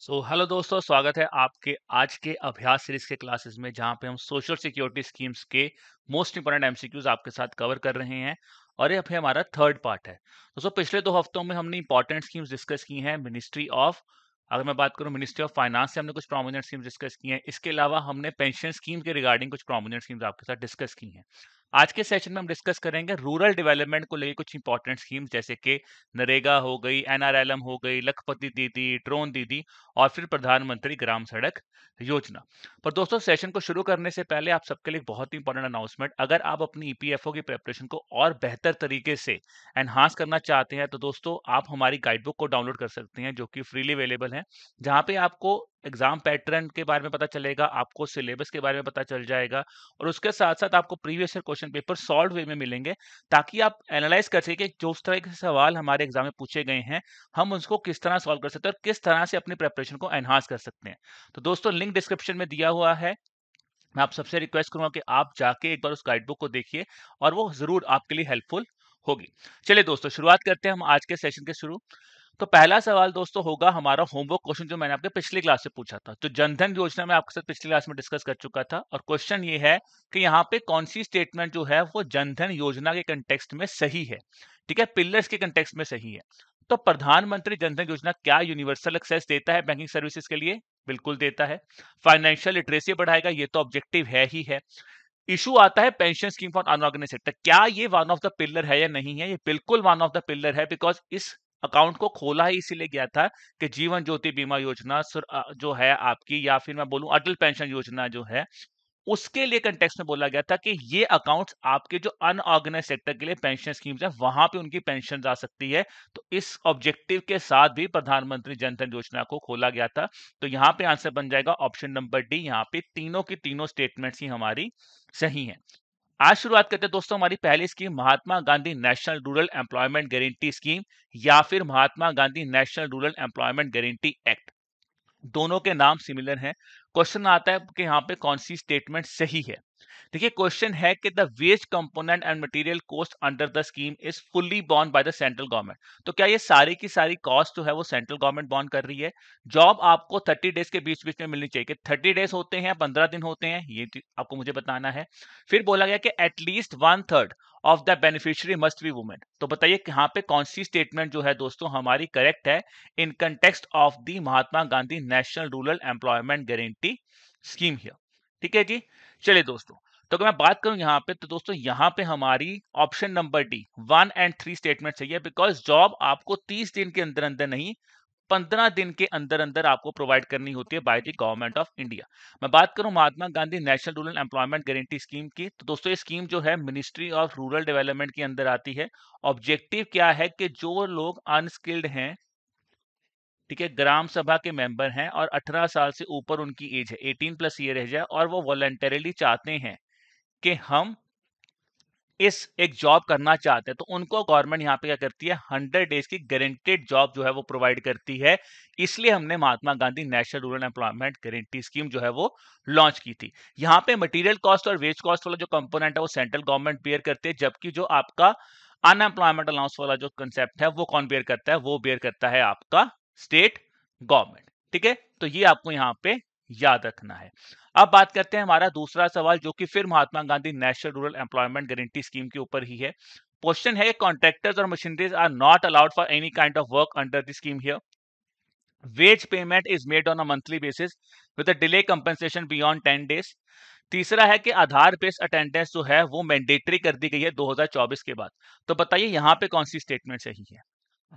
Hello दोस्तों, स्वागत है आपके आज के अभ्यास सीरीज के क्लासेस में, जहां पे हम सोशल सिक्योरिटी स्कीम्स के मोस्ट इंपोर्टेंट एमसीक्यूज आपके साथ कवर कर रहे हैं। और ये अब हमारा थर्ड पार्ट है। दोस्तों, पिछले 2 हफ्तों में हमने इंपॉर्टेंट स्कीम्स डिस्कस की हैं। मिनिस्ट्री ऑफ अगर मैं बात करूं, मिनिस्ट्री ऑफ फाइनेंस से हमने कुछ प्रोमिनेंट स्कीम्स डिस्कस की हैं। इसके अलावा हमने पेंशन स्कीम के रिगार्डिंग कुछ प्रोमिनेंट स्कीम्स आपके साथ डिस्कस की हैं। आज के सेशन में हम डिस्कस करेंगे रूरल डेवलपमेंट को लेकर कुछ इंपॉर्टेंट स्कीम्स, जैसे कि नरेगा हो गई, एनआरएलएम हो गई, लखपति दीदी, ड्रोन दीदी और फिर प्रधानमंत्री ग्राम सड़क योजना। पर दोस्तों, सेशन को शुरू करने से पहले आप सबके लिए बहुत ही इंपॉर्टेंट अनाउंसमेंट। अगर आप अपनी ईपीएफओ की प्रिपरेशन को और बेहतर तरीके से एनहांस करना चाहते हैं, तो दोस्तों आप हमारी गाइड बुक को डाउनलोड कर सकते हैं, जो कि फ्रीली अवेलेबल है। जहां पे आपको एग्जाम पैटर्न के बारे में पता चलेगा, आपको सिलेबस के बारे में पता चल जाएगा, और उसके साथ साथ आपको previous year question paper solve way में मिलेंगे, ताकि आप एनालाइज कर सके कि जो उस तरह के सवाल हमारे एग्जाम में पूछे गए हैं, हम उसको किस तरह सॉल्व कर सकते हैं और किस तरह से अपनी प्रिपरेशन को एनहांस कर सकते हैं। तो दोस्तों, लिंक डिस्क्रिप्शन में दिया हुआ है। मैं आप सबसे रिक्वेस्ट करूंगा कि आप जाके एक बार उस गाइड बुक को देखिए, और वो जरूर आपके लिए हेल्पफुल होगी। चलिए दोस्तों, शुरुआत करते हैं हम आज के सेशन के शुरू। तो पहला सवाल दोस्तों होगा हमारा होमवर्क क्वेश्चन, जो मैंने आपके पिछली क्लास से पूछा था। तो जनधन योजना में आपके साथ पिछली क्लास में डिस्कस कर चुका था, और क्वेश्चन ये है कि यहाँ पे कौन सी स्टेटमेंट जो है वो जनधन योजना के कंटेक्स्ट में सही है। ठीक है, पिलर्स के कंटेक्स्ट में सही है। तो प्रधानमंत्री जनधन योजना क्या यूनिवर्सल एक्सेस देता है बैंकिंग सर्विसेज के लिए? बिल्कुल देता है। फाइनेंशियल लिटरेसी बढ़ाएगा, ये तो ऑब्जेक्टिव है ही है। इशू आता है pension scheme for unorganised sector, क्या ये वन ऑफ द पिलर है या नहीं है? ये बिल्कुल वन ऑफ द पिलर है, बिकॉज इस अकाउंट को खोला ही इसीलिए गया था कि जीवन ज्योति बीमा योजना जो है आपकी, या फिर मैं बोलूं अटल पेंशन योजना जो है, उसके लिए कंटेक्स्ट में बोला गया था कि ये अकाउंट्स आपके जो अनऑर्गेनाइज सेक्टर के लिए पेंशन स्कीम्स है, वहां पे उनकी पेंशन आ सकती है। तो इस ऑब्जेक्टिव के साथ भी प्रधानमंत्री जन धन योजना को खोला गया था। तो यहाँ पे आंसर बन जाएगा ऑप्शन नंबर डी। यहाँ पे तीनों की तीनों स्टेटमेंट्स ही हमारी सही हैं। आज शुरुआत करते हैं दोस्तों हमारी पहली scheme, Mahatma Gandhi national rural employment guarantee scheme, या फिर Mahatma Gandhi national rural employment guarantee act. दोनों के नाम सिमिलर हैं। क्वेश्चन आता है कि यहाँ पे कौन सी स्टेटमेंट सही है। देखिए, क्वेश्चन है कि the ways component and material cost under the scheme is fully born by the central government. तो क्या ये सारी की सारी कॉस्ट जो है वो सेंट्रल गवर्नमेंट बॉर्न कर रही है? जॉब आपको 30 डेज के बीच बीच में मिलनी चाहिए, कि 30 डेज होते हैं, 15 दिन होते हैं, ये आपको मुझे बताना है। फिर बोला गया कि at least 1/3 of the beneficiary must be women. तो बताइए यहाँ पे कौन सी स्टेटमेंट जो है दोस्तों हमारी करेक्ट है in context of the Mahatma Gandhi national rural employment guarantee scheme here. ठीक है जी। चलिए दोस्तों, तो अगर मैं बात करूं यहाँ पे, तो दोस्तों यहाँ पे हमारी ऑप्शन नंबर डी 1 और 3 स्टेटमेंट चाहिए, बिकॉज जॉब आपको 30 दिन के अंदर अंदर नहीं, 15 दिन के अंदर अंदर आपको प्रोवाइड करनी होती है by the government of India. मैं बात करूं Mahatma Gandhi national rural employment guarantee scheme की, तो दोस्तों ये स्कीम जो है मिनिस्ट्री ऑफ रूरल डेवलपमेंट के अंदर आती है। ऑब्जेक्टिव क्या है कि जो लोग अनस्किल्ड हैं, ठीक है, ग्राम सभा के मेंबर हैं और 18 साल से ऊपर उनकी एज है, 18+ ईयर एज है, और वो वॉलंटरीली चाहते हैं कि हम इस एक जॉब करना चाहते हैं, तो उनको गवर्नमेंट यहाँ पे क्या करती है, 100 डेज की गारंटेड जॉब जो है वो प्रोवाइड करती है। इसलिए हमने Mahatma Gandhi national rural employment guarantee scheme जो है वो लॉन्च की थी। यहाँ पे मटेरियल कॉस्ट और वेज कॉस्ट वाला जो कंपोनेंट है वो सेंट्रल गवर्नमेंट बेयर करती है, जबकि जो आपका अनएम्प्लॉयमेंट अलाउंस वाला जो कंसेप्ट है वो कौन बेयर करता है? वो बेयर करता है आपका स्टेट गवर्नमेंट। ठीक है, तो ये आपको यहाँ पे याद रखना है। अब बात करते हैं हमारा दूसरा सवाल, जो कि फिर Mahatma Gandhi national rural employment guarantee scheme के ऊपर ही है। क्वेश्चन है, कॉन्ट्रैक्टर्स और machineries are not allowed for any kind of work under the scheme here. Wage payment is made on a monthly basis with a delay compensation beyond 10 days. तीसरा है कि आधार based attendance जो है वो mandatory कर दी गई है 2024 के बाद। तो बताइए यहाँ पे कौन सी स्टेटमेंट सही है?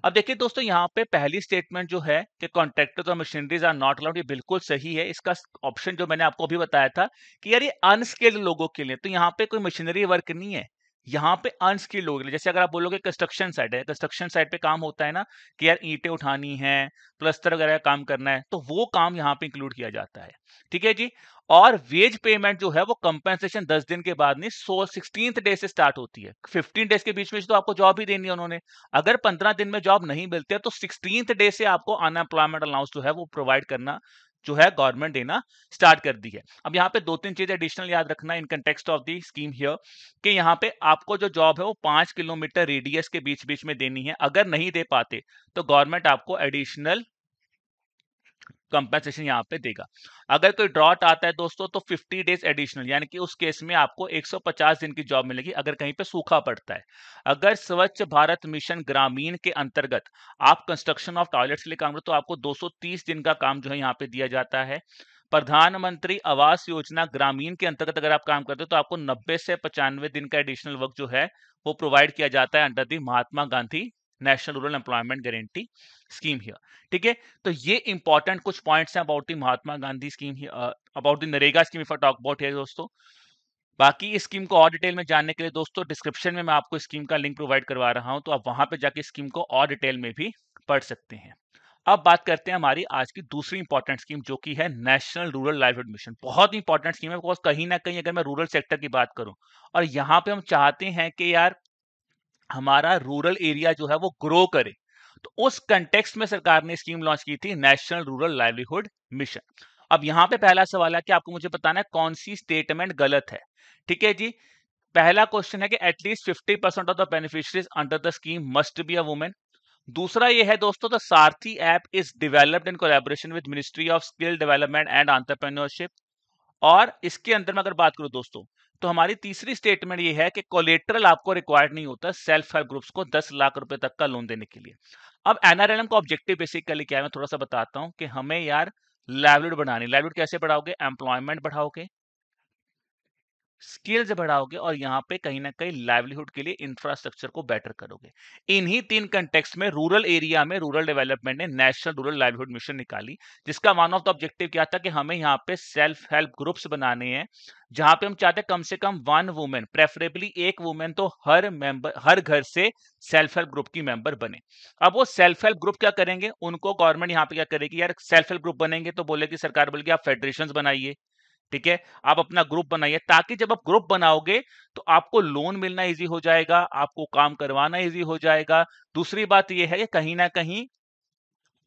अब देखिए दोस्तों, यहाँ पे पहली स्टेटमेंट जो है कि कॉन्ट्रैक्टर्स और मशीनरीज आर नॉट अलाउड, ये बिल्कुल सही है। इसका ऑप्शन जो मैंने आपको अभी बताया था कि यार ये अनस्किल्ड लोगों के लिए, तो यहाँ पे कोई मशीनरी वर्क नहीं है, यहाँ पे अनस्किल्ड लोगों के लिए। जैसे अगर आप बोलोगे कंस्ट्रक्शन साइट है, कंस्ट्रक्शन साइट पे काम होता है ना, कि यार ईंटें उठानी है, प्लस्तर वगैरह का काम करना है, तो वो काम यहाँ पे इंक्लूड किया जाता है। ठीक है जी। और वेज पेमेंट जो है वो कंपनसेशन 10 दिन के बाद नहीं, 16th डे से स्टार्ट होती है। 15 डेज के बीच में तो आपको जॉब ही देनी है उन्होंने। अगर 15 दिन में जॉब नहीं मिलती है, तो 16th डे से आपको अनएम्प्लॉयमेंट अलाउंस जो है वो प्रोवाइड करना जो है गवर्नमेंट देना स्टार्ट कर दी है। अब यहाँ पे 2-3 चीजें एडिशनल याद रखना in context of the scheme here, कि यहाँ पे आपको जो जॉब है वो 5 किलोमीटर रेडियस के बीच बीच में देनी है। अगर नहीं दे पाते तो गवर्नमेंट आपको एडिशनल कंपेंसेशन यहाँ पे देगा। अगर कोई ड्रॉट आता है दोस्तों तो 50 डेज एडिशनल, यानी कि उस केस में आपको 150 दिन की जॉब मिलेगी अगर कहीं पे सूखा पड़ता है। अगर स्वच्छ भारत मिशन ग्रामीण के अंतर्गत आप कंस्ट्रक्शन ऑफ टॉयलेट्स के लिए काम करते हो तो आपको 230 दिन का काम जो है यहाँ पे दिया जाता है। प्रधानमंत्री आवास योजना ग्रामीण के अंतर्गत अगर आप काम करते हो तो आपको 90 से 95 दिन का एडिशनल वर्क जो है वो प्रोवाइड किया जाता है under the Mahatma Gandhi national rural employment guarantee scheme here. ठीक है, तो ये इंपॉर्टेंट कुछ पॉइंट्स हैं about the Mahatma Gandhi scheme, about the NREGA scheme if I talk about here दोस्तों। बाकी इस स्कीम को और डिटेल में जानने के लिए दोस्तों डिस्क्रिप्शन में मैं आपको स्कीम का लिंक प्रोवाइड करवा रहा हूं, तो आप वहां पे जाके स्कीम को और डिटेल में भी पढ़ सकते हैं। अब बात करते हैं हमारी आज की दूसरी इंपॉर्टेंट स्कीम जो कि है नेशनल रूरल लाइवलीहुड मिशन। बहुत इंपॉर्टेंट स्कीम है बिकॉज कहीं ना कहीं अगर मैं रूरल सेक्टर की बात करूं और यहाँ पे हम चाहते हैं कि यार हमारा रूरल एरिया जो है वो ग्रो करे, तो उस कंटेक्स्ट में सरकार ने स्कीम लॉन्च की थी नेशनल रूरल लाइवलीहुड मिशन। अब यहाँ पे पहला सवाल है कि आपको मुझे बताना है कौन सी स्टेटमेंट गलत है। ठीक है जी, पहला क्वेश्चन है कि at least 50% of the beneficiaries under the scheme must be a women. दूसरा ये है दोस्तों, the Sarathi app is developed in collaboration with ministry of skill development and entrepreneurship. और इसके अंदर में अगर बात करूं दोस्तों तो हमारी तीसरी स्टेटमेंट ये है कि कोलेटरल आपको रिक्वायर्ड नहीं होता सेल्फ हेल्प ग्रुप्स को 10 लाख रुपए तक का लोन देने के लिए। अब एनआरएलएम का ऑब्जेक्टिव बेसिकली क्या है मैं थोड़ा सा बताता हूं कि हमें यार लाइवलीहुड बढ़ानी। लाइवलीहुड कैसे बढ़ाओगे? एम्प्लॉयमेंट बढ़ाओगे, स्किल्स बढ़ाओगे और यहाँ पे कहीं ना कहीं लाइवलीहुड के लिए इंफ्रास्ट्रक्चर को बेटर करोगे। इन्हीं तीन कंटेक्स्ट में रूरल एरिया में रूरल डेवलपमेंट ने नेशनल रूरल लाइवलीहुड मिशन निकाली, जिसका वन ऑफ द ऑब्जेक्टिव क्या था कि हमें यहाँ पे सेल्फ हेल्प ग्रुप्स बनाने हैं जहां पे हम चाहते हैं कम से कम 1 वुमेन, प्रेफरेबली एक वुमेन तो हर मेंबर हर घर से सेल्फ हेल्प ग्रुप की मेंबर बने। अब वो सेल्फ हेल्प ग्रुप क्या करेंगे, उनको गवर्नमेंट यहाँ पे क्या करेगी, यार सेल्फ हेल्प ग्रुप बनेंगे तो बोलेगी सरकार बोलेगी आप फेडरेशन बनाइए। ठीक है, आप अपना ग्रुप बनाइए ताकि जब आप ग्रुप बनाओगे तो आपको लोन मिलना इजी हो जाएगा, आपको काम करवाना इजी हो जाएगा। दूसरी बात यह है कि कहीं ना कहीं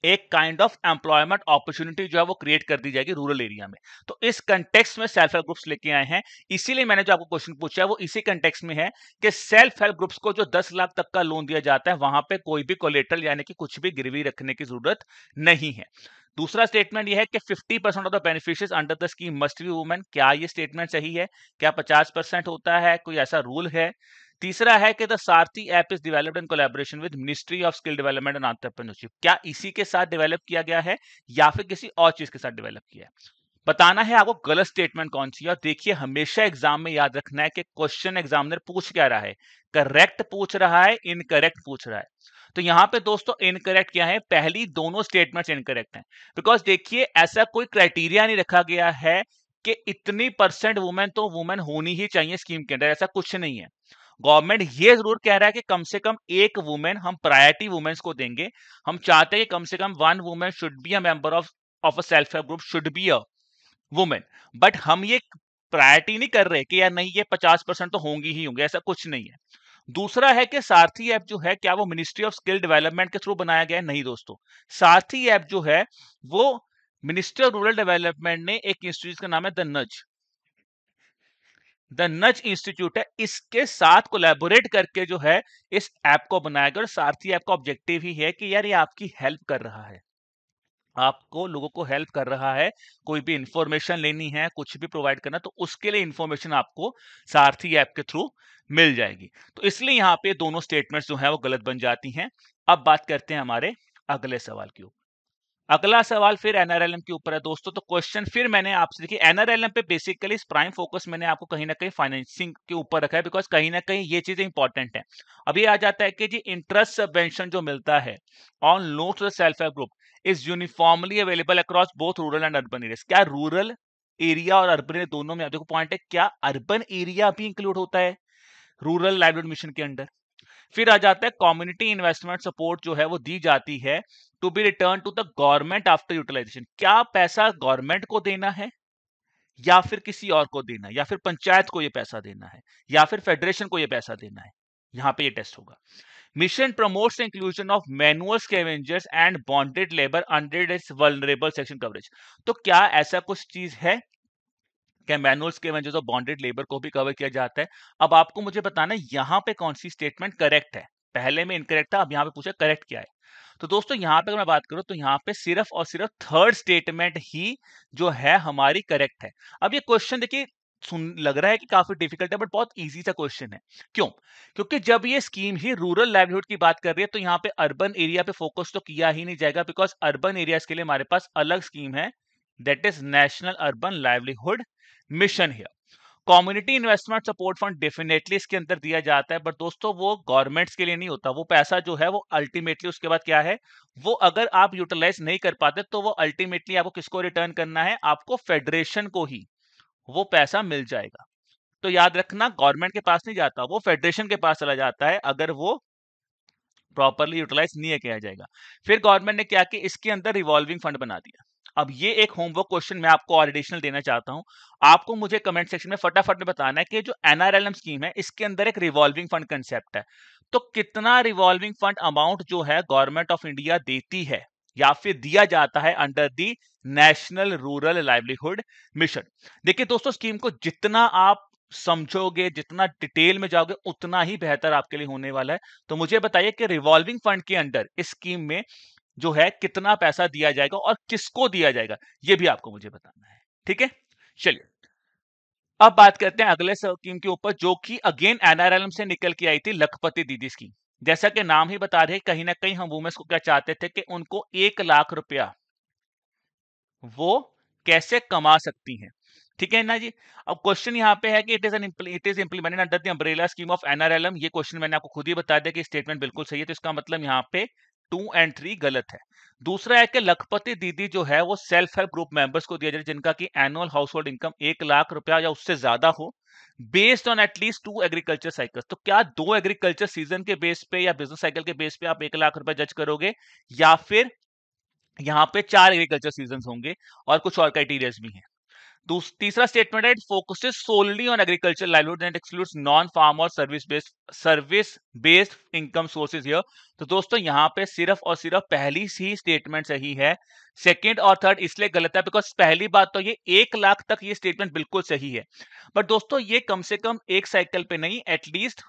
एक काइंड ऑफ एम्प्लॉयमेंट अपॉर्चुनिटी जो है वो क्रिएट कर दी जाएगी रूरल एरिया में। तो इस कंटेक्स्ट में सेल्फ हेल्प ग्रुप्स लेके आए हैं, इसीलिए मैंने जो आपको क्वेश्चन पूछा है वो इसी कंटेक्स्ट में है कि सेल्फ हेल्प ग्रुप्स को जो 10 लाख तक का लोन दिया जाता है वहां पे कोई भी कोलेटरल यानी कि कुछ भी गिरवी रखने की जरूरत नहीं है। दूसरा स्टेटमेंट यह है कि 50% of the beneficiaries under the scheme must be women. क्या ये स्टेटमेंट सही है? क्या 50% होता है? कोई ऐसा रूल है? तीसरा है कि the Sarathi app is developed in collaboration with ministry of skill development and entrepreneurship. क्या इसी के साथ डेवलप किया गया है या फिर किसी और चीज के साथ डेवलप किया है? बताना है आपको गलत स्टेटमेंट कौन सी है। और देखिए हमेशा एग्जाम में याद रखना है कि क्वेश्चन एग्जामिनर पूछ क्या रहा है, करेक्ट पूछ रहा है, इनकरेक्ट पूछ रहा है। तो यहां पे दोस्तों इनकरेक्ट क्या है, पहली दोनों स्टेटमेंट्स इनकरेक्ट हैं। बिकॉज देखिए ऐसा कोई क्राइटेरिया नहीं रखा गया है कि इतनी परसेंट वुमेन तो वुमेन होनी ही चाहिए स्कीम के अंदर, ऐसा कुछ नहीं है। गवर्नमेंट ये जरूर कह रहा है कि कम से कम एक वुमेन हम प्रायोरिटी वुमेन्स को देंगे। हम चाहते हैं कि कम से कम 1 women should be a member of a self help group, should be a women. But हम ये प्रायोरिटी नहीं कर रहे कि यार नहीं ये 50% तो होंगी ही होंगे, ऐसा कुछ नहीं है। दूसरा है कि सारथी ऐप जो है क्या वो मिनिस्ट्री ऑफ स्किल डेवलपमेंट के थ्रू बनाया गया है? नहीं दोस्तों, सारथी ऐप जो है वो मिनिस्ट्री ऑफ रूरल डेवलपमेंट ने एक इंस्टीट्यूट का नाम है द नज इंस्टीट्यूट है, इसके साथ कोलैबोरेट करके जो है इस ऐप को बनाया गया। और सारथी ऐप का ऑब्जेक्टिव ही है कि यार ये आपकी हेल्प कर रहा है, आपको लोगों को हेल्प कर रहा है, कोई भी इंफॉर्मेशन लेनी है, कुछ भी प्रोवाइड करना, तो उसके लिए इंफॉर्मेशन आपको सारथी ऐप के थ्रू मिल जाएगी। तो इसलिए यहाँ पे दोनों स्टेटमेंट्स जो है वो गलत बन जाती हैं। अब बात करते हैं हमारे अगले सवाल की। अगला सवाल फिर एनआरएलएम के ऊपर है दोस्तों। तो क्वेश्चन फिर मैंने आपसे, देखिए एनआरएलएम पे बेसिकली इस प्राइम फोकस मैंने आपको कहीं ना कहीं फाइनेंसिंग के ऊपर रखा है बिकॉज कहीं ना कहीं ये चीजें इंपॉर्टेंट है। अभी आ जाता है कि जी इंटरेस्ट सबवेंशन जो मिलता है on loan to the self help group is uniformly available across both rural and urban area. क्या रूरल एरिया और अर्बन एरिया दोनों में, देखो पॉइंट है, क्या अर्बन एरिया भी इंक्लूड होता है रूरल लाइवलीहुड मिशन के अंदर? फिर आ जाता है कम्युनिटी इन्वेस्टमेंट सपोर्ट जो है वो दी जाती है to be return to the government after utilisation. क्या पैसा गवर्नमेंट को देना है या फिर किसी और को देना है, या फिर पंचायत को ये पैसा देना है, या फिर फेडरेशन को ये पैसा देना है? यहां पे ये टेस्ट होगा। Mission promotes inclusion of manual scavengers and bonded labour under its vulnerable section coverage. तो क्या ऐसा कुछ चीज है क्या मैनुअल स्कैवेंजर्स और बॉन्डेड लेबर को भी कवर किया जाता है? अब आपको मुझे बताना है यहां पे कौन सी स्टेटमेंट करेक्ट है। पहले में इनकरेक्ट था, अब यहां पे पूछा करेक्ट क्या है। तो दोस्तों यहाँ पे अगर मैं बात करूं तो यहाँ पे सिर्फ और सिर्फ थर्ड स्टेटमेंट ही जो है हमारी करेक्ट है। अब ये क्वेश्चन देखिए सुन लग रहा है कि काफी डिफिकल्ट है, बट बहुत इजी सा क्वेश्चन है। क्यों? क्योंकि जब ये स्कीम ही रूरल लाइवलीहुड की बात कर रही है तो यहाँ पे अर्बन एरिया पे फोकस तो किया ही नहीं जाएगा, बिकॉज अर्बन एरियाज के लिए हमारे पास अलग स्कीम है, that is national urban livelihood mission है। Community investment support fund definitely इसके अंदर दिया जाता है, बट दोस्तों वो गवर्नमेंट्स के लिए नहीं होता। वो पैसा जो है वो अल्टीमेटली उसके बाद क्या है, वो अगर आप यूटिलाइज नहीं कर पाते तो वो अल्टीमेटली आपको किसको रिटर्न करना है, आपको फेडरेशन को ही वो पैसा मिल जाएगा। तो याद रखना, गवर्नमेंट के पास नहीं जाता, वो फेडरेशन के पास चला जाता है अगर वो प्रॉपर्ली यूटिलाइज नहीं किया जाएगा। फिर गवर्नमेंट ने क्या कि इसके अंदर रिवॉल्विंग फंड बना दिया। अब ये एक होमवर्क क्वेश्चन मैं आपको और एडिशनल देना चाहता हूं। आपको मुझे कमेंट सेक्शन में फटाफट में बताना है कि जो एनआरएलएम स्कीम है इसके अंदर एक रिवॉल्विंग फंड कंसेप्ट है, तो कितना रिवॉल्विंग फंड अमाउंट जो है गवर्नमेंट ऑफ इंडिया देती है या फिर दिया जाता है under the national rural livelihood mission. देखिए दोस्तों, स्कीम को जितना आप समझोगे, जितना डिटेल में जाओगे, उतना ही बेहतर आपके लिए होने वाला है। तो मुझे बताइए कि रिवॉल्विंग फंड के अंडर इस स्कीम में जो है कितना पैसा दिया जाएगा और किसको दिया जाएगा, ये भी आपको मुझे बताना है। ठीक है, चलिए अब बात करते हैं अगले स्कीम के ऊपर, जो कि अगेन एनआरएलएम से निकल के आई थी, लखपति दीदी स्कीम। जैसा कि नाम ही बता रहे, कहीं ना कहीं हम वुमेन्स को क्या चाहते थे कि उनको 1 लाख रुपया वो कैसे कमा सकती हैं। ठीक है ना जी। अब क्वेश्चन यहाँ पे है कि it is implemented under the umbrella scheme of NRLM. ये क्वेश्चन मैंने आपको खुद ही बता दिया कि स्टेटमेंट बिल्कुल सही है, तो इसका मतलब यहाँ पे 2 और 3 गलत है। दूसरा है कि लखपति दीदी जो है वो सेल्फ हेल्प ग्रुप मेंबर्स को दिया जाए जिनका की annual house hold income 1 lakh रुपया या उससे ज्यादा हो, based on at least 2 agriculture cycle. तो क्या 2 एग्रीकल्चर सीजन के बेस पे या बिजनेस साइकिल के बेस पे आप 1 लाख रुपया जज करोगे, या फिर यहाँ पे 4 एग्रीकल्चर सीजन होंगे और कुछ और क्राइटेरियाज भी हैं। तीसरा स्टेटमेंट है, it focuses solely on agriculture livelihood and excludes non farm और service based income sources here. तो दोस्तों यहाँ पे सिर्फ और सिर्फ पहली ही स्टेटमेंट सही है, सेकंड और थर्ड इसलिए गलत है बिकॉज पहली बात तो ये 1 लाख तक ये स्टेटमेंट बिल्कुल सही है, बट दोस्तों ये कम से कम एक साइकिल पे नहीं, एटलीस्ट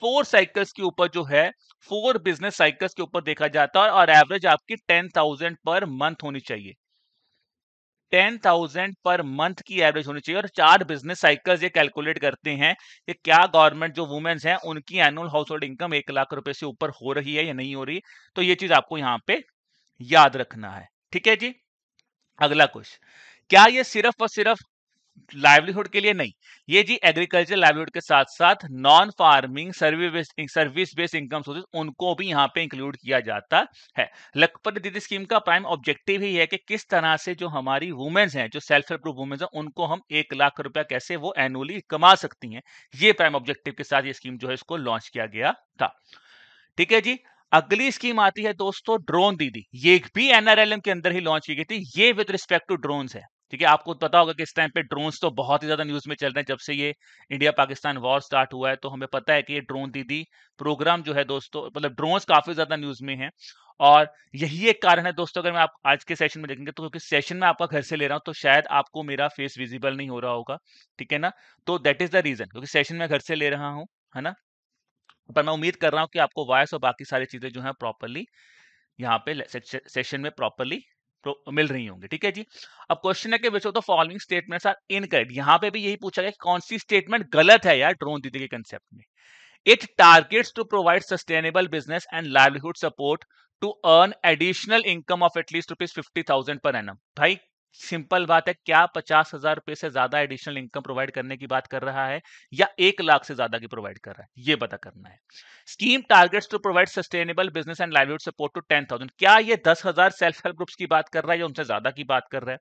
4 साइकिल्स के ऊपर जो है, 4 बिजनेस साइकिल्स के ऊपर देखा जाता है, और एवरेज आपकी 10,000 पर मंथ होनी चाहिए। 10,000 पर मंथ की एवरेज होनी चाहिए, और 4 बिजनेस साइकिल्स ये कैलकुलेट करते हैं कि क्या गवर्नमेंट जो वुमेन्स हैं उनकी annual house hold income 1 lakh रुपए से ऊपर हो रही है या नहीं हो रही। तो ये चीज आपको यहाँ पे याद रखना है। ठीक है जी। अगला क्वेश्चन, क्या ये सिर्फ और सिर्फ लाइवलीहुड के लिए नहीं, ये जी एग्रीकल्चर लाइवलीहुड के साथ साथ non farming service based income sources उनको भी यहाँ पे इंक्लूड किया जाता है। लखपति दीदी स्कीम का प्राइम ऑब्जेक्टिव ही है कि किस तरह से जो हमारी वुमेन्स हैं, जो सेल्फ हेल्प ग्रुप वुमेन्स हैं, उनको हम 1 लाख रुपया कैसे वो एनुअली कमा सकती हैं। ये प्राइम ऑब्जेक्टिव के साथ ये स्कीम जो है इसको लॉन्च किया गया था। ठीक है जी। अगली स्कीम आती है दोस्तों ड्रोन दीदी, ये भी एनआरएलएम के अंदर ही लॉन्च की गई थी। ये विद रिस्पेक्ट टू ड्रोन्स है। ठीक है, आपको पता होगा कि इस टाइम पे ड्रोन्स तो बहुत ही ज्यादा न्यूज में चल रहे हैं, जब से ये इंडिया पाकिस्तान वॉर स्टार्ट हुआ है, तो हमें पता है कि ये ड्रोन दीदी प्रोग्राम जो है दोस्तों, मतलब ड्रोन्स काफी ज्यादा न्यूज में है। और यही एक कारण है दोस्तों, अगर मैं आप आज के सेशन में देखेंगे तो, क्योंकि सेशन में आपका घर से ले रहा हूं तो शायद आपको मेरा फेस विजिबल नहीं हो रहा होगा। ठीक है ना, तो दैट इज द रीजन, क्योंकि सेशन में घर से ले रहा हूं, है ना। पर मैं उम्मीद कर रहा हूं कि आपको वॉइस और बाकी सारी चीजें जो है प्रॉपरली यहाँ पे सेशन में प्रॉपरली मिल रही होंगी। ठीक है जी। अब क्वेश्चन है कि which of the following statements are incorrect. यहाँ पे भी यही पूछा गया कि कौन सी स्टेटमेंट गलत है यार ड्रोन दीदी के कंसेप्ट में। It targets to provide sustainable business and livelihood support to earn additional income of at least ₹50,000 per annum. भाई सिंपल बात है, क्या 50,000 रुपए से ज्यादा एडिशनल इनकम प्रोवाइड करने की बात कर रहा है, या 1 लाख से ज्यादा की प्रोवाइड कर रहा है, ये पता करना है। Scheme targets to provide sustainable business and livelihood support to 10,000। क्या ये 10,000 सेल्फ हेल्प ग्रुप्स की बात कर रहा है या उनसे ज्यादा की बात कर रहा है?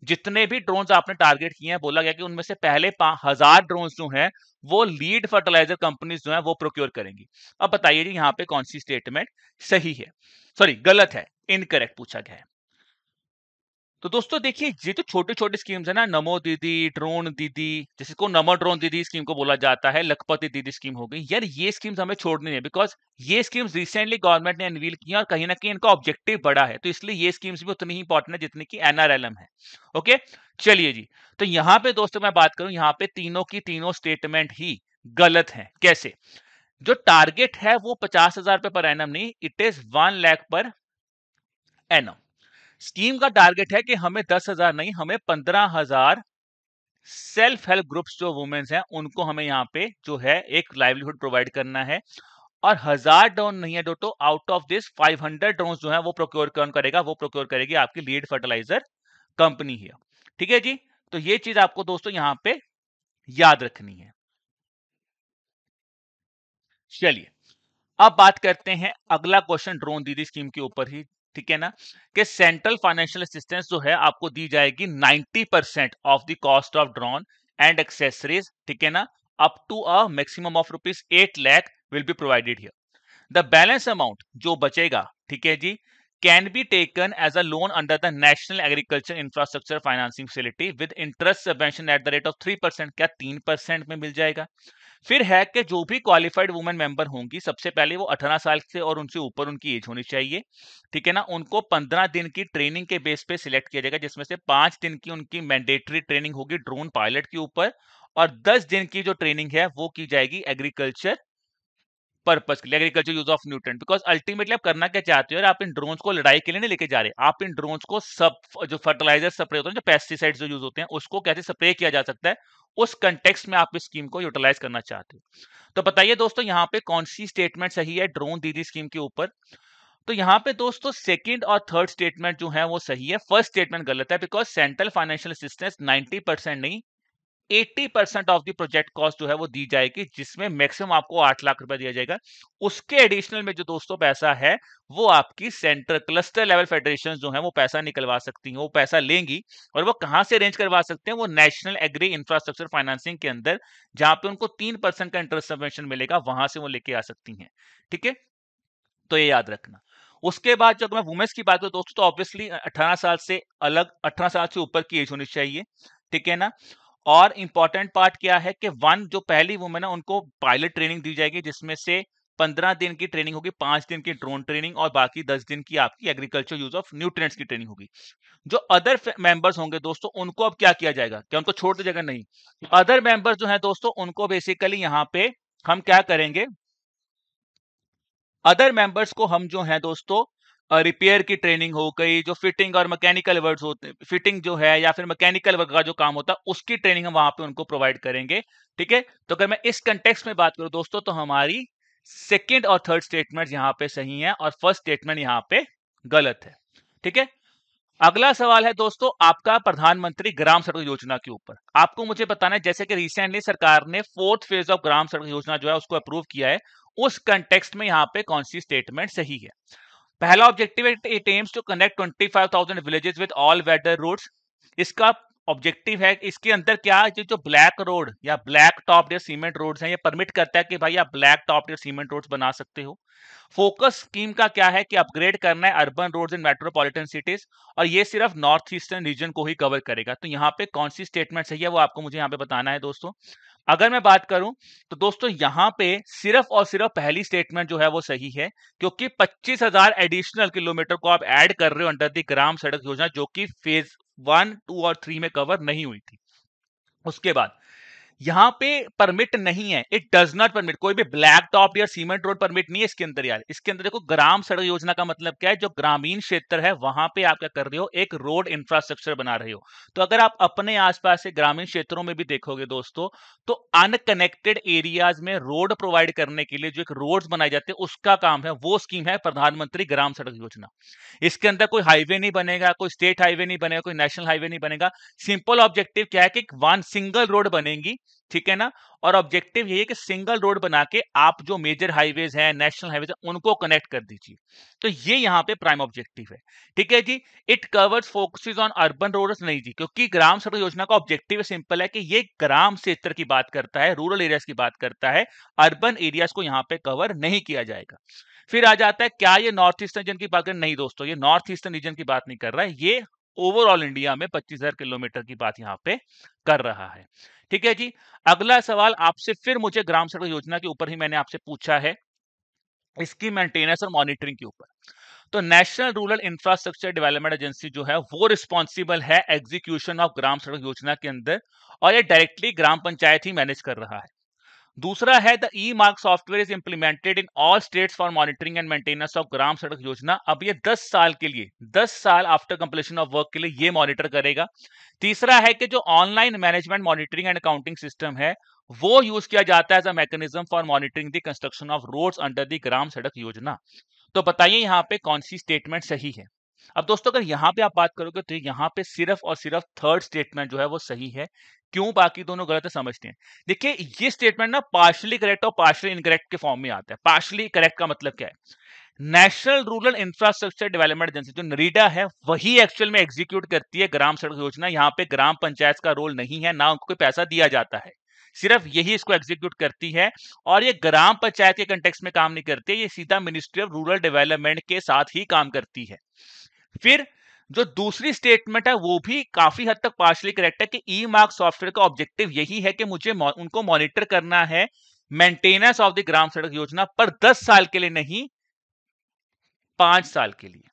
जितने भी ड्रोन्स आपने टारगेट किए हैं, बोला गया कि उनमें से पहले 1000 ड्रोन्स जो हैं वो लीड फर्टिलाइजर कंपनीज जो है वो प्रोक्योर करेंगी। अब बताइए जी यहाँ पे कौन सी स्टेटमेंट सही है, सॉरी गलत है, इनकरेक्ट पूछा गया है। तो दोस्तों देखिए, ये तो छोटे छोटे स्कीम्स है ना, नमो दीदी, ड्रोन दीदी, जिसको नमो ड्रोन दीदी स्कीम को बोला जाता है, लखपति दीदी स्कीम हो गई यार, ये स्कीम्स हमें छोड़नी है, बिकॉज ये स्कीम्स रिसेंटली गवर्नमेंट ने अनवील की और कहीं ना कहीं इनका ऑब्जेक्टिव बड़ा है, तो इसलिए ये स्कीम्स भी उतनी ही इंपॉर्टेंट है जितनी की एनआरएलएम है। ओके, चलिए जी। तो यहाँ पे दोस्तों मैं बात करूं, यहाँ पे तीनों की तीनों स्टेटमेंट ही गलत है। कैसे? जो टारगेट है वो 50,000 रुपए पर एनम नहीं, it is 1 lakh per annum. Scheme का टारगेट है कि हमें 10,000 नहीं, हमें 15,000 सेल्फ हेल्प ग्रुप्स जो वुमेन्स हैं उनको हमें यहाँ पे जो है एक लाइवलीहुड प्रोवाइड करना है। और 1,000 ड्रोन नहीं है दोस्तों, आउट ऑफ दिस 500 ड्रोन जो है वो प्रोक्योर कौन करेगा, वो प्रोक्योर करेगी आपकी लीड फर्टिलाइजर कंपनी है। ठीक है जी, तो ये चीज आपको दोस्तों यहाँ पे याद रखनी है। चलिए अब बात करते हैं अगला क्वेश्चन ड्रोन दीदी स्कीम के ऊपर ही। ठीक है ना, कि सेंट्रल फाइनेंशियल असिस्टेंस जो है आपको दी जाएगी 90% of the cost of drone and accessories. ठीक है ना, up to a maximum of ₹8 lakh will be provided here. The balance amount जो बचेगा, ठीक है जी, can be taken as a loan under the national agriculture infrastructure financing facility with interest subvention at the rate of 3%। क्या 3% में मिल जाएगा? फिर है कि जो भी क्वालिफाइड वुमेन मेंबर होंगी, सबसे पहले वो 18 साल से और उनसे ऊपर उनकी एज होनी चाहिए। ठीक है ना, उनको 15 दिन की ट्रेनिंग के बेस पे सिलेक्ट किया जाएगा, जिसमें से 5 दिन की उनकी मैंडेटरी ट्रेनिंग होगी ड्रोन पायलट के ऊपर, और 10 दिन की जो ट्रेनिंग है वो की जाएगी एग्रीकल्चर पर्पस के लिए, agriculture use of nutrient. Because ultimately आप करना क्या चाहते हो, आप इन ड्रोन्स को लड़ाई के लिए नहीं लेके जा रहे, आप इन ड्रोन्स को सब जो फर्टिलाइजर स्प्रे होते हैं, जो पेस्टिसाइड्स जो यूज होते हैं, उसको कैसे स्प्रे किया जा सकता है, उस कंटेक्स्ट में आप इस स्कीम को यूटिलाइज करना चाहते हो। तो बताइए दोस्तों यहाँ पे कौन सी स्टेटमेंट सही है ड्रोन दीदी स्कीम के ऊपर? तो यहाँ पे दोस्तों सेकंड और थर्ड स्टेटमेंट जो है वो सही है, फर्स्ट स्टेटमेंट गलत है। बिकॉज सेंट्रल फाइनेंशियल असिस्टेंस 90% नहीं, 80% ऑफ द प्रोजेक्ट कॉस्ट जो है वो दी जाएगी, जिसमें मैक्सिमम आपको 8 लाख रुपए दिया जाएगा। उसके एडिशनल में जो दोस्तों पैसा है वो आपकी सेंटर क्लस्टर लेवल फेडरेशन जो है वो पैसा निकलवा सकती हैं, वो पैसा लेंगी। और वो कहां से अरेंज करवा सकते हैं? वो नेशनल एग्री इंफ्रास्ट्रक्चर फाइनेंसिंग के अंदर, जहां पे उनको 3% का इंटरेस्ट सबवेंशन मिलेगा, वहां से वो लेके आ सकती हैं। ठीक है, तो ये याद रखना। उसके बाद जब मैं वुमेन्स की बात करूं दोस्तों, तो ऑब्वियसली 18 साल से अलग, 18 साल से ऊपर की एज होनी चाहिए। ठीक है ना, और इंपॉर्टेंट पार्ट क्या है कि जो पहली वुमेन है उनको पायलट ट्रेनिंग दी जाएगी, जिसमें से 15 दिन की ट्रेनिंग होगी, 5 दिन की ड्रोन ट्रेनिंग, और बाकी 10 दिन की आपकी एग्रीकल्चर यूज ऑफ न्यूट्रिएंट्स की ट्रेनिंग होगी। जो अदर मेंबर्स होंगे दोस्तों, उनको अब क्या किया जाएगा? क्या उनको छोड़ दिया जाएगा? नहीं, अदर मेंबर्स जो है दोस्तों, उनको बेसिकली यहाँ पे हम क्या करेंगे, अदर मेंबर्स को हम जो है दोस्तों रिपेयर की ट्रेनिंग हो गई, जो फिटिंग और मैकेनिकल वर्क्स होते हैं, फिटिंग जो है या फिर मैकेनिकल वर्क का जो काम होता है, उसकी ट्रेनिंग हम वहां पे उनको प्रोवाइड करेंगे। ठीक है, तो अगर मैं इस कंटेक्स्ट में बात करूं दोस्तों, तो हमारी सेकेंड और थर्ड स्टेटमेंट यहां पे सही है और फर्स्ट स्टेटमेंट यहां पे गलत है। ठीक है, अगला सवाल है दोस्तों आपका प्रधानमंत्री ग्राम सड़क योजना के ऊपर। आपको मुझे बताना है, जैसे कि रिसेंटली सरकार ने 4th phase of Gram Sadak योजना जो है उसको अप्रूव किया है, उस कंटेक्स्ट में यहाँ पे कौन सी स्टेटमेंट सही है? पहला ऑब्जेक्टिव है, it aims to connect 25,000 villages with all weather roads. इसका ऑब्जेक्टिव है, इसके अंदर क्या, जो ब्लैक रोड या ब्लैक टॉप या सीमेंट रोड्स हैं, ये परमिट करता है कि भाई आप ब्लैक टॉप या सीमेंट रोड्स बना सकते हो। फोकस स्कीम का क्या है कि अपग्रेड करना है urban roads in metropolitan cities, और ये सिर्फ नॉर्थ ईस्टर्न रीजन को ही कवर करेगा। तो यहाँ पे कौन सी स्टेटमेंट सही है वो आपको मुझे यहाँ पे बताना है दोस्तों। अगर मैं बात करूं तो दोस्तों यहाँ पे सिर्फ और सिर्फ पहली स्टेटमेंट जो है वो सही है, क्योंकि 25,000 एडिशनल किलोमीटर को आप ऐड कर रहे हो अंडर द ग्राम सड़क योजना, जो कि फेज 1, 2 और 3 में कवर नहीं हुई थी। उसके बाद यहाँ पे परमिट नहीं है, इट डज नॉट परमिट, कोई भी ब्लैक टॉप या सीमेंट रोड परमिट नहीं है इसके अंदर यार। इसके अंदर देखो, ग्राम सड़क योजना का मतलब क्या है, जो ग्रामीण क्षेत्र है वहां पे आप क्या कर रहे हो, एक रोड इंफ्रास्ट्रक्चर बना रहे हो। तो अगर आप अपने आसपास के ग्रामीण क्षेत्रों में भी देखोगे दोस्तों, तो अनकनेक्टेड एरियाज में रोड प्रोवाइड करने के लिए जो एक रोड्स बनाए जाते हैं, उसका काम है, वो स्कीम है प्रधानमंत्री ग्राम सड़क योजना। इसके अंदर कोई हाईवे नहीं बनेगा, कोई स्टेट हाईवे नहीं बनेगा, कोई नेशनल हाईवे नहीं बनेगा। सिंपल ऑब्जेक्टिव क्या है कि वन सिंगल रोड बनेगी। ठीक है ना, और ऑब्जेक्टिव यही है कि सिंगल रोड बना के आप जो मेजर हाईवेज हैं, नेशनल हाईवेज हैं, उनको कनेक्ट कर दीजिए। तो ये यहाँ पे प्राइम ऑब्जेक्टिव है। ठीक है जी, it covers focuses on urban roads नहीं जी, क्योंकि ग्राम सड़क योजना का ऑब्जेक्टिव सिंपल है कि ये ग्राम क्षेत्र की बात करता है, रूरल एरियाज की बात करता है, अर्बन एरियाज को यहाँ पे कवर नहीं किया जाएगा। फिर आ जाता है, क्या ये नॉर्थ ईस्टर्न रीजन की बात कर? नहीं दोस्तों, ये नॉर्थ ईस्टर्न रीजन की बात नहीं कर रहा है, ये ओवरऑल इंडिया में 25,000 किलोमीटर की बात यहाँ पे कर रहा है। ठीक है जी, अगला सवाल आपसे फिर मुझे ग्राम सड़क योजना के ऊपर ही मैंने आपसे पूछा है, इसकी मेंटेनेंस और मॉनिटरिंग के ऊपर। तो national rural infrastructure development agency जो है वो रिस्पॉन्सिबल है एग्जीक्यूशन ऑफ ग्राम सड़क योजना के अंदर, और ये डायरेक्टली ग्राम पंचायत ही मैनेज कर रहा है। दूसरा है the e mark software is implemented in all states for monitoring and maintenance of Gram Sadak Yojana. अब ये 10 साल के लिए, 10 साल आफ्टर कंप्लीशन ऑफ वर्क के लिए ये मॉनिटर करेगा। तीसरा है कि जो online management monitoring and accounting system है वो यूज किया जाता है as a mechanism for monitoring the construction of roads under the Gram Sadak Yojana. तो बताइए यहाँ पे कौन सी स्टेटमेंट सही है। अब दोस्तों अगर यहाँ पे आप बात करोगे तो यहाँ पे सिर्फ और सिर्फ थर्ड स्टेटमेंट जो है वो सही है। क्यों बाकी दोनों गलत है समझते हैं। देखिए ये स्टेटमेंट ना पार्शियली करेक्ट और पार्शियली इनकरेक्ट के फॉर्म में आता है। पार्शियली करेक्ट का मतलब क्या है, national rural infrastructure development agency जो नरीडा है वही एक्चुअल में एग्जीक्यूट करती है ग्राम सड़क योजना। यहाँ पे ग्राम पंचायत का रोल नहीं है, ना उनको कोई पैसा दिया जाता है, सिर्फ यही इसको एग्जीक्यूट करती है। और ये ग्राम पंचायत के कंटेक्स्ट में काम नहीं करती है, ये सीधा मिनिस्ट्री ऑफ रूरल डेवलपमेंट के साथ ही काम करती है। फिर जो दूसरी स्टेटमेंट है वो भी काफी हद तक पार्शियली करेक्ट है कि ई मार्क सॉफ्टवेयर का ऑब्जेक्टिव यही है कि मुझे उनको मॉनिटर करना है maintenance of the Gram Sadak योजना, पर 10 साल के लिए नहीं, 5 साल के लिए।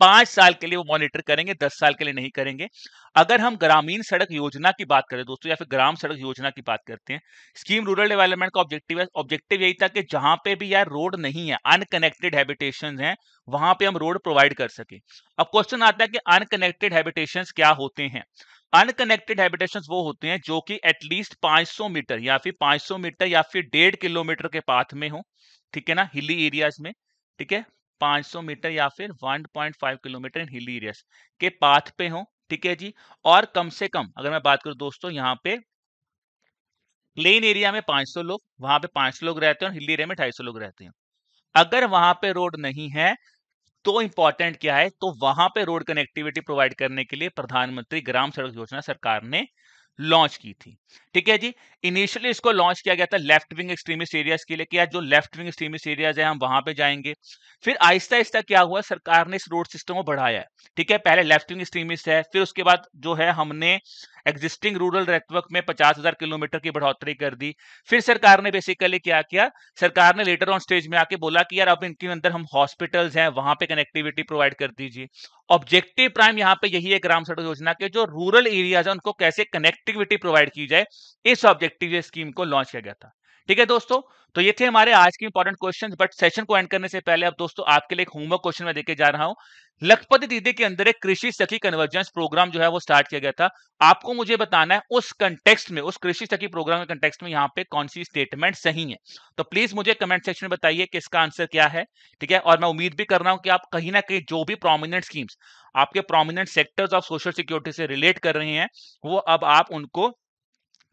5 साल के लिए वो मॉनिटर करेंगे, 10 साल के लिए नहीं करेंगे। अगर हम ग्रामीण सड़क योजना की बात करें दोस्तों, या फिर ग्राम सड़क योजना की बात करते हैं, स्कीम रूरल डेवलपमेंट का ऑब्जेक्टिव है, ऑब्जेक्टिव यही था कि जहां पे भी यार रोड नहीं है, अनकनेक्टेड हैबिटेशन हैं, वहां पे हम रोड प्रोवाइड कर सके। अब क्वेश्चन आता है कि अनकनेक्टेड हैबिटेशन क्या होते हैं। अनकनेक्टेड हैबिटेशन वो होते हैं जो कि एटलीस्ट 500 मीटर या फिर 500 मीटर या फिर 1.5 किलोमीटर के पाथ में हो, ठीक है ना, हिली एरियाज में, ठीक है, 500 मीटर या फिर 1.5 किलोमीटर इन हिली एरियाज के पाथ पे हो, ठीक है जी। और कम से कम अगर मैं बात करूं दोस्तों, यहाँ पे प्लेन एरिया में 500 लोग, वहां पे 500 लोग रहते हैं और हिली एरिया में 250 लोग रहते हैं। अगर वहां पे रोड नहीं है तो इंपॉर्टेंट क्या है, तो वहां पे रोड कनेक्टिविटी प्रोवाइड करने के लिए प्रधानमंत्री ग्राम सड़क योजना सरकार ने लॉन्च की थी, ठीक है जी। इनिशियली इसको लॉन्च किया गया था लेफ्ट विंग एक्सट्रीमिस्ट एरियाज के लिए कि यार जो लेफ्ट विंग एक्सट्रीमिस्ट एरियाज है हम वहां पे जाएंगे। फिर आहिस्ता आहिस्ता क्या हुआ, सरकार ने इस रोड सिस्टम को बढ़ाया है, ठीक है। पहले लेफ्ट विंग एक्सट्रीमिस्ट है, फिर उसके बाद जो है हमने एग्जिस्टिंग रूरल नेटवर्क में 50,000 किलोमीटर की बढ़ोतरी कर दी। फिर सरकार ने बेसिकली क्या किया, सरकार ने लेटर ऑन स्टेज में आके बोला कि यार अब इनके अंदर हम हॉस्पिटल्स हैं वहां पे कनेक्टिविटी प्रोवाइड कर दीजिए। ऑब्जेक्टिव प्राइम यहाँ पे यही है ग्राम सड़क योजना के, जो रूरल एरियाज है उनको कैसे कनेक्टिविटी प्रोवाइड की जाए, इस ऑब्जेक्टिव स्कीम को लॉन्च किया गया था, ठीक है दोस्तों। तो ये थे हमारे आज के इंपॉर्टेंट क्वेश्चंस। बट सेशन को एंड करने से पहले अब दोस्तों आपके लिए एक होमवर्क क्वेश्चन मैं देके जा रहा हूं। लखपति दीदी के अंदर एक कृषि सखी कन्वर्जेंस प्रोग्राम जो है वो स्टार्ट किया गया था। आपको मुझे बताना है उस कंटेक्स्ट में, उस कृषि सखी प्रोग्राम के कंटेक्स्ट में यहाँ पे कौन सी स्टेटमेंट सही है। तो प्लीज मुझे कमेंट सेक्शन में बताइए कि इसका आंसर क्या है, ठीक है। और मैं उम्मीद भी कर रहा हूं कि आप कहीं ना कहीं जो भी प्रोमिनेंट स्कीम्स आपके prominent sectors of social security से रिलेट कर रहे हैं, वो अब आप उनको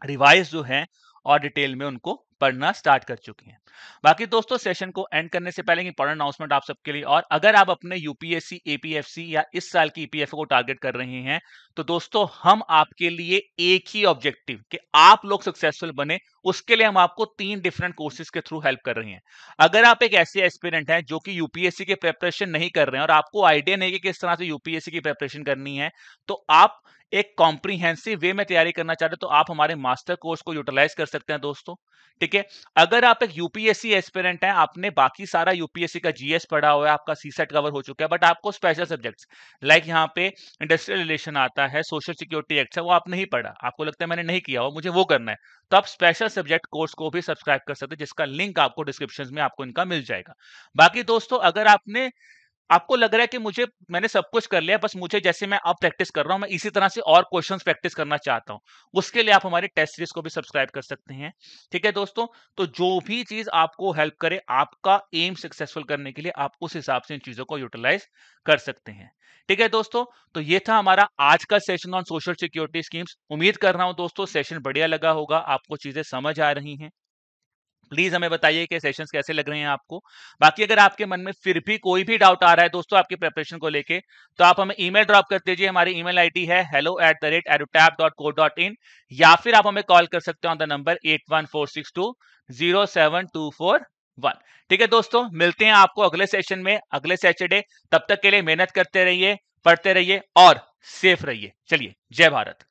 रिवाइज जो है और डिटेल में उनको पढ़ना स्टार्ट कर चुके हैं। बाकी दोस्तों सेशन को एंड करने से पहले इंपॉर्टेंट अनाउंसमेंट आप सबके लिए, और अगर आप अपने यूपीएससी एपीएफसी या इस साल की ईपीएफओ को टारगेट कर रहे हैं तो दोस्तों हम आपके लिए एक ही ऑब्जेक्टिव कि आप लोग सक्सेसफुल बने, उसके लिए हम आपको 3 डिफरेंट कोर्सेज के थ्रू हेल्प कर रहे हैं। अगर आप एक ऐसे एस्पिरेंट हैं जो कि यूपीएससी की प्रिपरेशन नहीं कर रहे हैं और आपको आइडिया नहीं है कि किस तरह से यूपीएससी की प्रिपरेशन करनी है, तो आप एक कॉम्प्रिहेंसिव वे में तैयारी करना चाहते हो तो आप हमारे मास्टर कोर्स को यूटिलाइज कर सकते हैं दोस्तों, ठीक है। अगर आप एक यूपीएससी एस्पिरेंट हैं, आपने बाकी सारा यूपीएससी का जीएस पढ़ा हुआ है, आपका सीसेट कवर हो चुका है, बट आपको स्पेशल सब्जेक्ट्स लाइक यहाँ पे इंडस्ट्रियल रिलेशन आता है, सोशल सिक्योरिटी एक्ट है, वो आप नहीं पढ़ा, आपको लगता है मैंने नहीं किया हो, मुझे वो करना है, तो आप स्पेशल सब्जेक्ट कोर्स को भी सब्सक्राइब कर सकते हैं, जिसका लिंक आपको डिस्क्रिप्शन में आपको इनका मिल जाएगा। बाकी दोस्तों अगर आपको लग रहा है कि मैंने सब कुछ कर लिया, बस मुझे जैसे मैं अब प्रैक्टिस कर रहा हूं मैं इसी तरह से और क्वेश्चंस प्रैक्टिस करना चाहता हूं, उसके लिए आप हमारी टेस्ट सीरीज को भी सब्सक्राइब कर सकते हैं, ठीक है दोस्तों। तो जो भी चीज आपको हेल्प करे आपका एम सक्सेसफुल करने के लिए, आप उस हिसाब से इन चीजों को यूटिलाइज कर सकते हैं, ठीक है दोस्तों। तो ये था हमारा आज का session on social security schemes. उम्मीद कर रहा हूं दोस्तों सेशन बढ़िया लगा होगा, आपको चीजें समझ आ रही हैं। प्लीज हमें बताइए कि सेशंस कैसे लग रहे हैं आपको। बाकी अगर आपके मन में फिर भी कोई भी डाउट आ रहा है दोस्तों आपकी प्रिपरेशन को लेके, तो आप हमें ईमेल ड्रॉप कर दीजिए। हमारी ईमेल आईडी है hello@edutap.co.in, या फिर आप हमें कॉल कर सकते हैं ऑन द नंबर 8146207241। ठीक है दोस्तों, मिलते हैं आपको अगले सेशन में अगले सैटरडे। तब तक के लिए मेहनत करते रहिए, पढ़ते रहिए और सेफ रहिए। चलिए, जय भारत।